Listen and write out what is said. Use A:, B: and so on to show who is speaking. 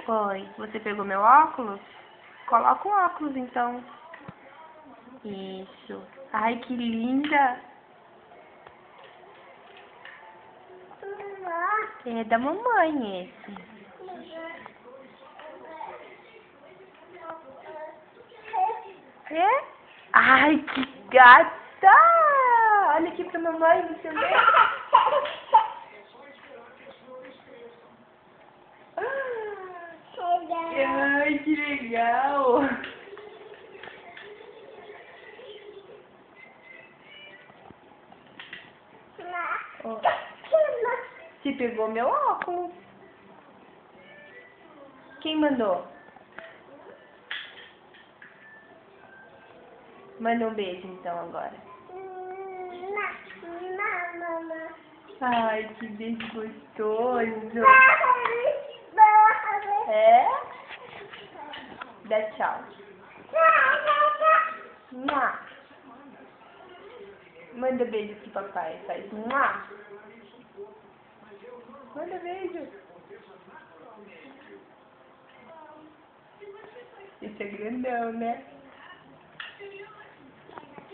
A: Foi. Você pegou meu óculos? Coloca o óculos, então. Isso. Ai, que linda. É da mamãe esse. É? Ai, que gata! Olha aqui pra mamãe, deixa eu ver. Ai, que legal! Oh. Você pegou meu óculos? Quem mandou? Manda um beijo então agora. Ai, que beijo gostoso. É? Dá tchau. Mua. Manda beijo pro papai. Faz mua. Manda beijo. Esse é grandão, né?